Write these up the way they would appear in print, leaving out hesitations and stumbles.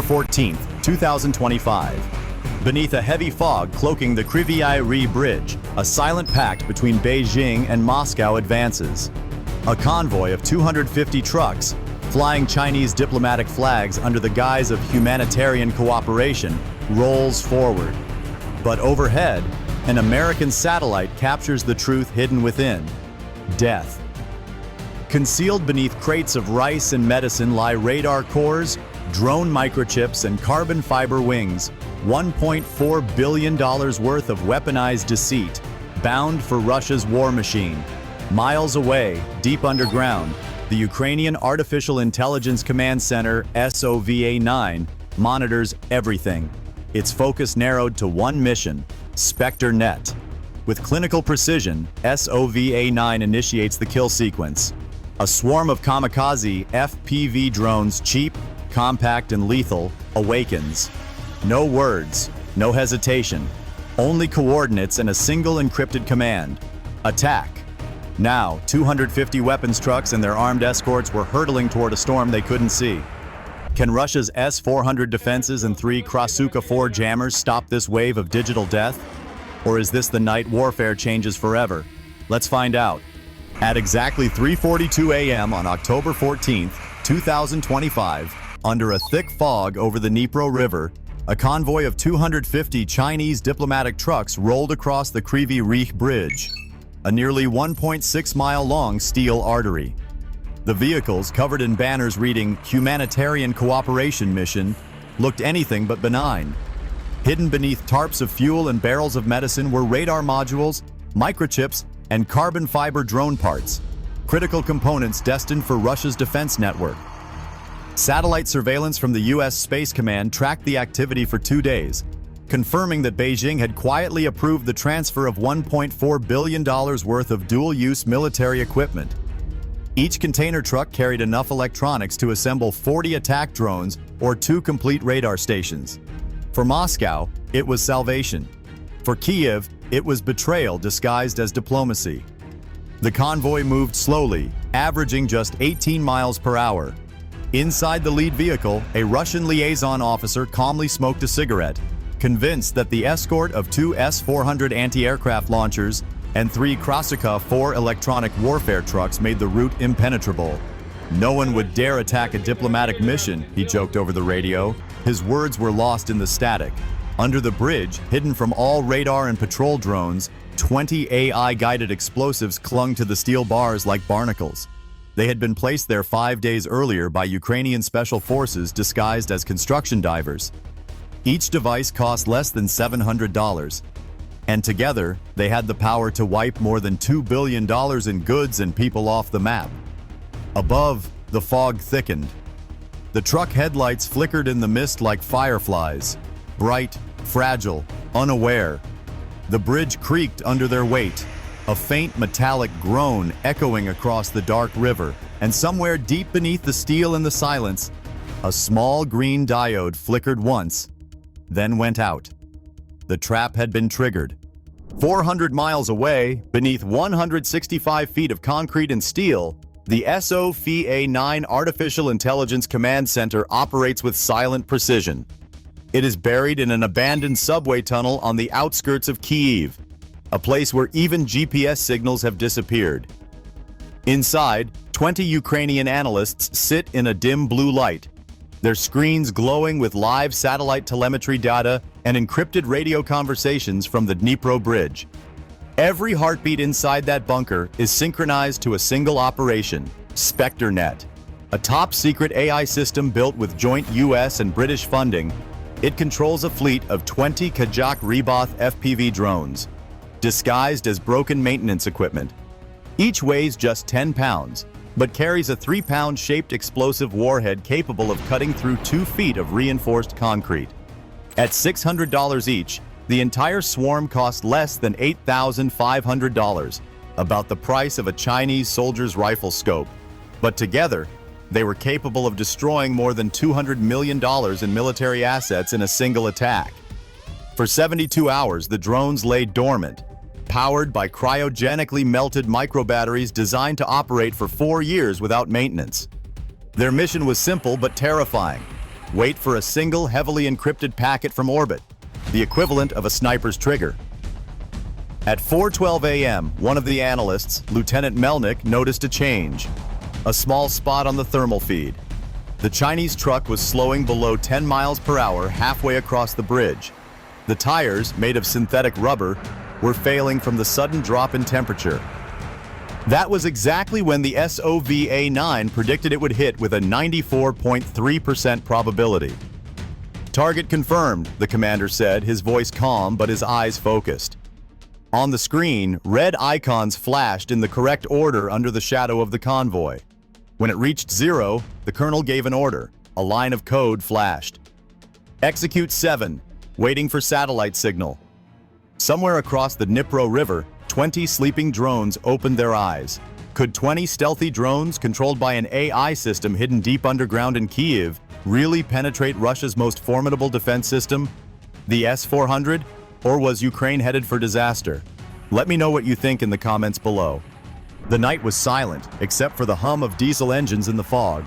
14th, 2025. Beneath a heavy fog cloaking the Kryvyi Rih Bridge, a silent pact between Beijing and Moscow advances. A convoy of 250 trucks, flying Chinese diplomatic flags under the guise of humanitarian cooperation, rolls forward. But overhead, an American satellite captures the truth hidden within: death. Concealed beneath crates of rice and medicine lie radar cores, drone microchips, and carbon fiber wings, $1.4 billion worth of weaponized deceit, bound for Russia's war machine. Miles away, deep underground, the Ukrainian Artificial Intelligence Command Center, SOVA-9, monitors everything. Its focus narrowed to one mission: Spectre Net. With clinical precision, SOVA-9 initiates the kill sequence. A swarm of kamikaze FPV drones, cheap, compact, and lethal, awakens. No words, no hesitation, only coordinates and a single encrypted command: attack. Now, 250 weapons trucks and their armed escorts were hurtling toward a storm they couldn't see. Can Russia's S-400 defenses and 3 Krasuka-4 jammers stop this wave of digital death? Or is this the night warfare changes forever? Let's find out. At exactly 3:42 a.m. on October 14th, 2025, under a thick fog over the Dnipro River, a convoy of 250 Chinese diplomatic trucks rolled across the Kryvyi Rih Bridge, a nearly 1.6-mile-long steel artery. The vehicles, covered in banners reading "Humanitarian Cooperation Mission," looked anything but benign. Hidden beneath tarps of fuel and barrels of medicine were radar modules, microchips, and carbon fiber drone parts, critical components destined for Russia's defense network. Satellite surveillance from the U.S. Space Command tracked the activity for 2 days, confirming that Beijing had quietly approved the transfer of $1.4 billion worth of dual-use military equipment. Each container truck carried enough electronics to assemble 40 attack drones or 2 complete radar stations. For Moscow, it was salvation. For Kyiv, it was betrayal disguised as diplomacy. The convoy moved slowly, averaging just 18 miles per hour. Inside the lead vehicle, a Russian liaison officer calmly smoked a cigarette, convinced that the escort of 2 S-400 anti-aircraft launchers and 3 Krasuka-4 electronic warfare trucks made the route impenetrable. No one would dare attack a diplomatic mission, he joked over the radio. His words were lost in the static. Under the bridge, hidden from all radar and patrol drones, 20 AI-guided explosives clung to the steel bars like barnacles. They had been placed there 5 days earlier by Ukrainian special forces disguised as construction divers. Each device cost less than $700, and together they had the power to wipe more than $2 billion in goods and people off the map. Above, the fog thickened. The truck headlights flickered in the mist like fireflies, bright, fragile, unaware. The bridge creaked under their weight, a faint metallic groan echoing across the dark river, and somewhere deep beneath the steel and the silence, a small green diode flickered once, then went out. The trap had been triggered. 400 miles away, beneath 165 feet of concrete and steel, the SOVA-9 Artificial Intelligence Command Center operates with silent precision. It is buried in an abandoned subway tunnel on the outskirts of Kyiv, a place where even GPS signals have disappeared. Inside, 20 Ukrainian analysts sit in a dim blue light, their screens glowing with live satellite telemetry data and encrypted radio conversations from the Dnipro Bridge. Every heartbeat inside that bunker is synchronized to a single operation: Spectre Net, a top-secret AI system built with joint US and British funding. It controls a fleet of 20 Kajak Ryboth FPV drones, disguised as broken maintenance equipment. Each weighs just 10 pounds, but carries a 3-pound shaped explosive warhead capable of cutting through 2 feet of reinforced concrete. At $600 each, the entire swarm cost less than $8,500, about the price of a Chinese soldier's rifle scope. But together, they were capable of destroying more than $200 million in military assets in a single attack. For 72 hours, the drones lay dormant, powered by cryogenically melted microbatteries designed to operate for 4 years without maintenance. Their mission was simple but terrifying: wait for a single heavily encrypted packet from orbit, the equivalent of a sniper's trigger. At 4:12 a.m., one of the analysts, Lieutenant Melnick, noticed a change. A small spot on the thermal feed. The Chinese truck was slowing below 10 miles per hour halfway across the bridge. The tires, made of synthetic rubber, were failing from the sudden drop in temperature. That was exactly when the SOVA-9 predicted it would hit with a 94.3% probability. "Target confirmed," the commander said, his voice calm but his eyes focused. On the screen, red icons flashed in the correct order under the shadow of the convoy. When it reached 0, the colonel gave an order. A line of code flashed. "Execute 7, waiting for satellite signal." Somewhere across the Dnipro River, 20 sleeping drones opened their eyes. Could 20 stealthy drones controlled by an AI system hidden deep underground in Kyiv really penetrate Russia's most formidable defense system, the S-400, or was Ukraine headed for disaster? Let me know what you think in the comments below. The night was silent, except for the hum of diesel engines in the fog.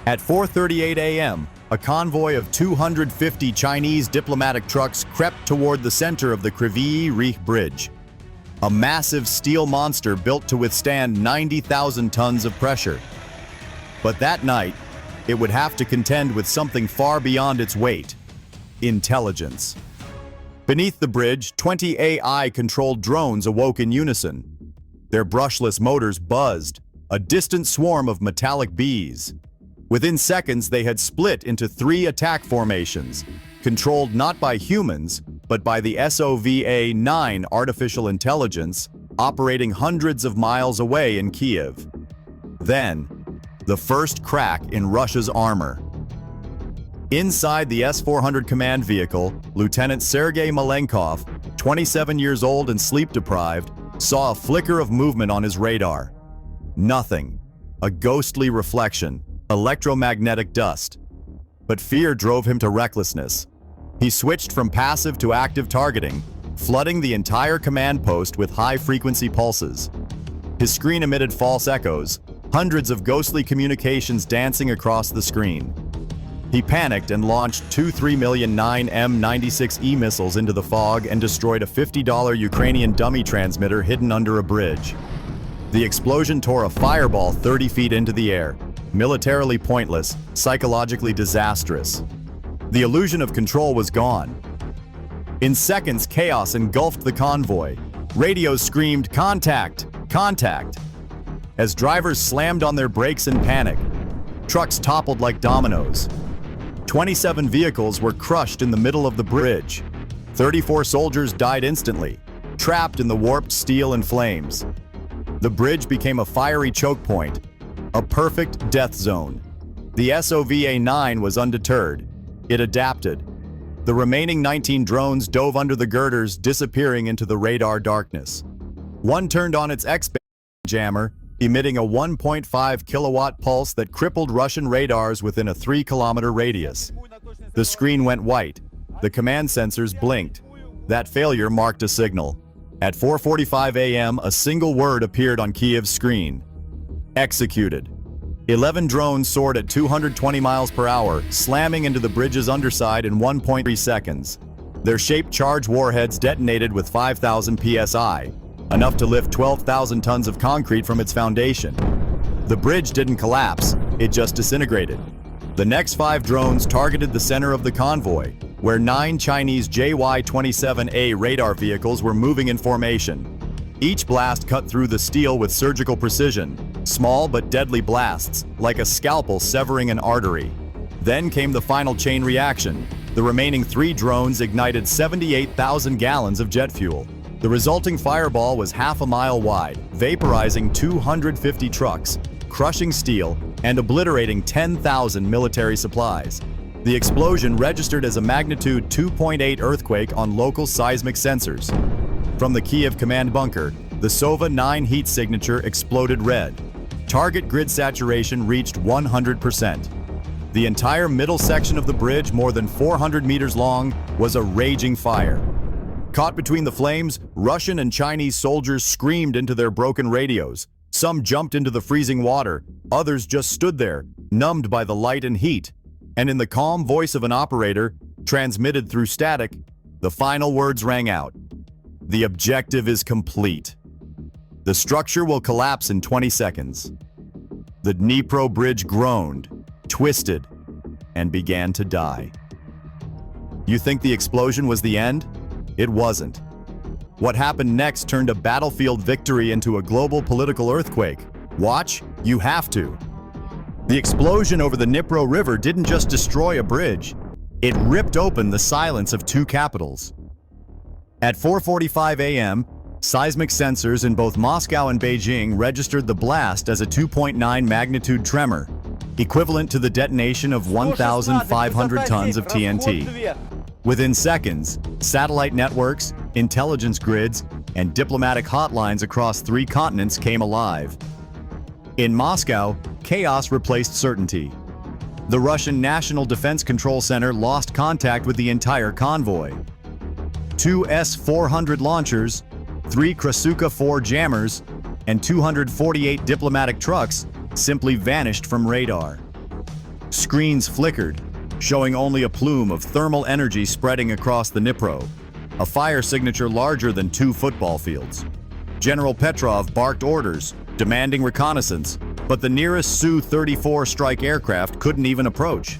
At 4:38 a.m., a convoy of 250 Chinese diplomatic trucks crept toward the center of the Kryvyi Rih Bridge, a massive steel monster built to withstand 90,000 tons of pressure. But that night, it would have to contend with something far beyond its weight: intelligence. Beneath the bridge, 20 AI-controlled drones awoke in unison. Their brushless motors buzzed, a distant swarm of metallic bees. Within seconds, they had split into 3 attack formations, controlled not by humans, but by the SOVA-9 artificial intelligence, operating hundreds of miles away in Kyiv. Then, the first crack in Russia's armor. Inside the S-400 command vehicle, Lieutenant Sergei Malenkov, 27 years old and sleep-deprived, saw a flicker of movement on his radar. Nothing. A ghostly reflection. Electromagnetic dust. But fear drove him to recklessness. He switched from passive to active targeting, flooding the entire command post with high-frequency pulses. His screen emitted false echoes, hundreds of ghostly communications dancing across the screen. He panicked and launched 2 3,000,009 M96E missiles into the fog and destroyed a $50 Ukrainian dummy transmitter hidden under a bridge. The explosion tore a fireball 30 feet into the air, militarily pointless, psychologically disastrous. The illusion of control was gone. In seconds, chaos engulfed the convoy. Radios screamed, "Contact! Contact!" As drivers slammed on their brakes in panic. Trucks toppled like dominoes. 27 vehicles were crushed in the middle of the bridge. 34 soldiers died instantly, trapped in the warped steel and flames. The bridge became a fiery choke point, a perfect death zone. The SOVA-9 was undeterred. It adapted. The remaining 19 drones dove under the girders, disappearing into the radar darkness. One turned on its X-band jammer, emitting a 1.5 kilowatt pulse that crippled Russian radars within a 3-kilometer radius. The screen went white. The command sensors blinked. That failure marked a signal. At 4:45 a.m., a single word appeared on Kyiv's screen: executed. 11 drones soared at 220 miles per hour, slamming into the bridge's underside in 1.3 seconds. Their shaped charge warheads detonated with 5,000 psi, enough to lift 12,000 tons of concrete from its foundation. The bridge didn't collapse, it just disintegrated. The next 5 drones targeted the center of the convoy, where 9 Chinese JY-27A radar vehicles were moving in formation. Each blast cut through the steel with surgical precision, small but deadly blasts, like a scalpel severing an artery. Then came the final chain reaction. The remaining 3 drones ignited 78,000 gallons of jet fuel. The resulting fireball was half a mile wide, vaporizing 250 trucks, crushing steel, and obliterating 10,000 military supplies. The explosion registered as a magnitude 2.8 earthquake on local seismic sensors. From the Kyiv command bunker, the SOVA-9 heat signature exploded red. Target grid saturation reached 100%. The entire middle section of the bridge, more than 400 meters long, was a raging fire. Caught between the flames, Russian and Chinese soldiers screamed into their broken radios. Some jumped into the freezing water, others just stood there, numbed by the light and heat. And in the calm voice of an operator, transmitted through static, the final words rang out. The objective is complete. The structure will collapse in 20 seconds. The Dnipro Bridge groaned, twisted, and began to die. You think the explosion was the end? It wasn't. What happened next turned a battlefield victory into a global political earthquake. Watch, you have to. The explosion over the Dnipro River didn't just destroy a bridge, it ripped open the silence of two capitals. At 4:45 a.m., seismic sensors in both Moscow and Beijing registered the blast as a 2.9 magnitude tremor, equivalent to the detonation of 1,500 tons of TNT. Within seconds, satellite networks, intelligence grids, and diplomatic hotlines across 3 continents came alive. In Moscow, chaos replaced certainty. The Russian National Defense Control Center lost contact with the entire convoy. 2 S-400 launchers, 3 Krasuka-4 jammers, and 248 diplomatic trucks simply vanished from radar. Screens flickered, showing only a plume of thermal energy spreading across the Dnipro, a fire signature larger than 2 football fields. General Petrov barked orders, demanding reconnaissance, but the nearest Su-34 strike aircraft couldn't even approach.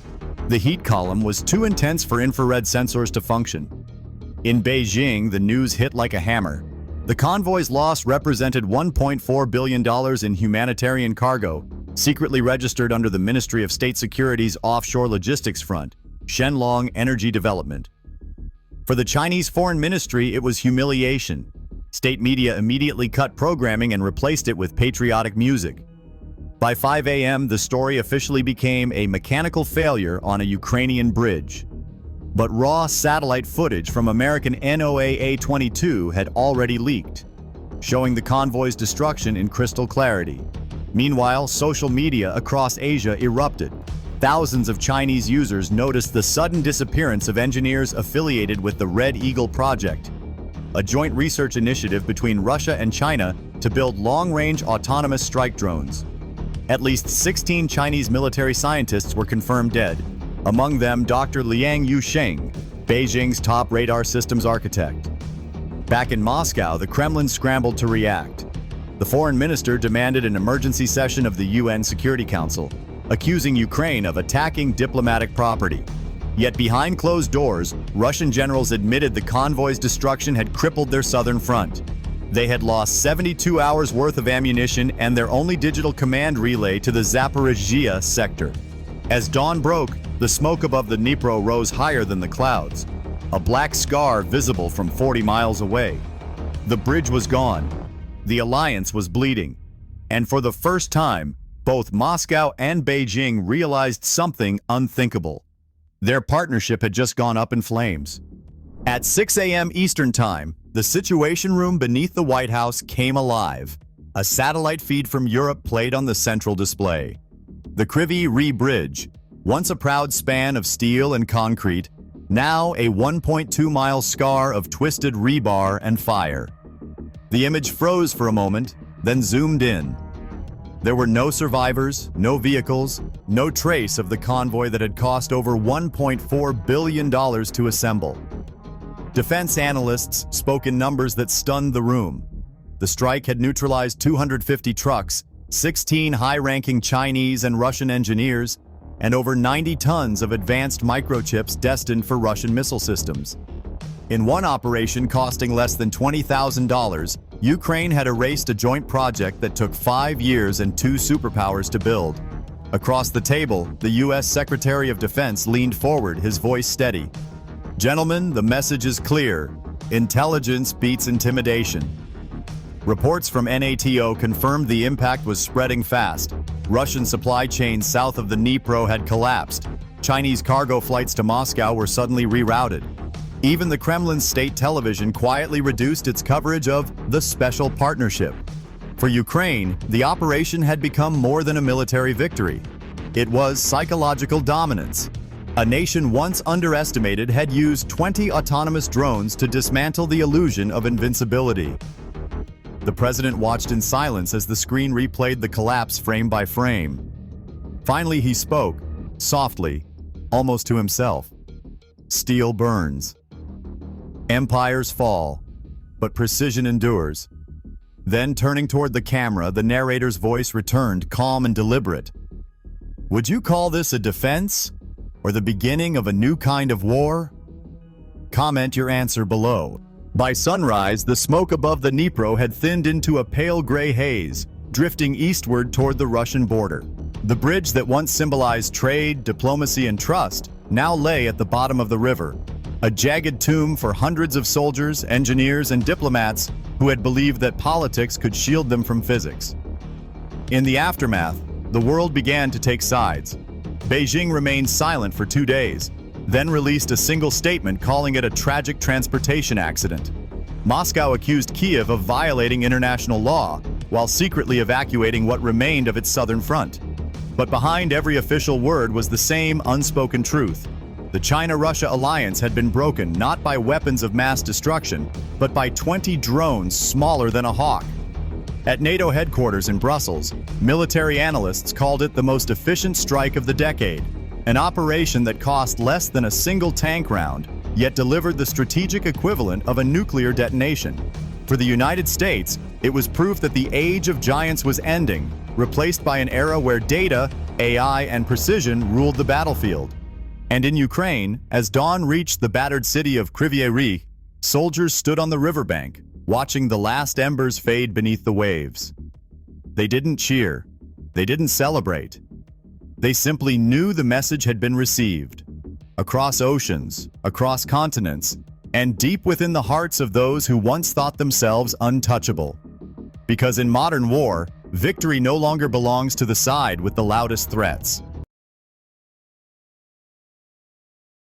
The heat column was too intense for infrared sensors to function. In Beijing, the news hit like a hammer. The convoy's loss represented $1.4 billion in humanitarian cargo, secretly registered under the Ministry of State Security's offshore logistics front, Shenlong Energy Development. For the Chinese Foreign Ministry, it was humiliation. State media immediately cut programming and replaced it with patriotic music. By 5 a.m., the story officially became a mechanical failure on a Ukrainian bridge. But raw satellite footage from American NOAA-22 had already leaked, showing the convoy's destruction in crystal clarity. Meanwhile, social media across Asia erupted. Thousands of Chinese users noticed the sudden disappearance of engineers affiliated with the Red Eagle project, a joint research initiative between Russia and China to build long-range autonomous strike drones. At least 16 Chinese military scientists were confirmed dead, among them Dr. Liang Yusheng, Beijing's top radar systems architect. Back in Moscow, the Kremlin scrambled to react. The foreign minister demanded an emergency session of the UN Security Council, accusing Ukraine of attacking diplomatic property. Yet behind closed doors, Russian generals admitted the convoy's destruction had crippled their southern front. They had lost 72 hours worth of ammunition and their only digital command relay to the Zaporizhzhia sector. As dawn broke, the smoke above the Dnipro rose higher than the clouds, a black scar visible from 40 miles away. The bridge was gone. The alliance was bleeding. And for the first time, both Moscow and Beijing realized something unthinkable. Their partnership had just gone up in flames. At 6 a.m. Eastern Time, the Situation Room beneath the White House came alive. A satellite feed from Europe played on the central display. The Kryvyi Rih Bridge, once a proud span of steel and concrete, now a 1.2-mile scar of twisted rebar and fire. The image froze for a moment, then zoomed in. There were no survivors, no vehicles, no trace of the convoy that had cost over $1.4 billion to assemble. Defense analysts spoke in numbers that stunned the room. The strike had neutralized 250 trucks, 16 high-ranking Chinese and Russian engineers, and over 90 tons of advanced microchips destined for Russian missile systems. In one operation costing less than $20,000, Ukraine had erased a joint project that took 5 years and 2 superpowers to build. Across the table, the U.S. Secretary of Defense leaned forward, his voice steady. "Gentlemen, the message is clear. Intelligence beats intimidation." Reports from NATO confirmed the impact was spreading fast. Russian supply chains south of the Dnipro had collapsed. Chinese cargo flights to Moscow were suddenly rerouted. Even the Kremlin's state television quietly reduced its coverage of the special partnership. For Ukraine, the operation had become more than a military victory. It was psychological dominance. A nation once underestimated had used 20 autonomous drones to dismantle the illusion of invincibility. The president watched in silence as the screen replayed the collapse frame by frame. Finally, he spoke, softly, almost to himself. Steel burns. Empires fall, but precision endures. Then, turning toward the camera, the narrator's voice returned, calm and deliberate. Would you call this a defense, or the beginning of a new kind of war? Comment your answer below. By sunrise, the smoke above the Dnipro had thinned into a pale gray haze, drifting eastward toward the Russian border. The bridge that once symbolized trade, diplomacy, and trust now lay at the bottom of the river, a jagged tomb for hundreds of soldiers, engineers, and diplomats who had believed that politics could shield them from physics. In the aftermath, the world began to take sides. Beijing remained silent for 2 days, then released a single statement calling it a tragic transportation accident. Moscow accused Kyiv of violating international law while secretly evacuating what remained of its southern front. But behind every official word was the same unspoken truth. The China-Russia alliance had been broken not by weapons of mass destruction, but by 20 drones smaller than a hawk. At NATO headquarters in Brussels, military analysts called it the most efficient strike of the decade, an operation that cost less than a single tank round, yet delivered the strategic equivalent of a nuclear detonation. For the United States, it was proof that the age of giants was ending, replaced by an era where data, AI, and precision ruled the battlefield. And in Ukraine, as dawn reached the battered city of Kryvyi Rih, soldiers stood on the riverbank, watching the last embers fade beneath the waves. They didn't cheer. They didn't celebrate. They simply knew the message had been received. Across oceans, across continents, and deep within the hearts of those who once thought themselves untouchable. Because in modern war, victory no longer belongs to the side with the loudest threats.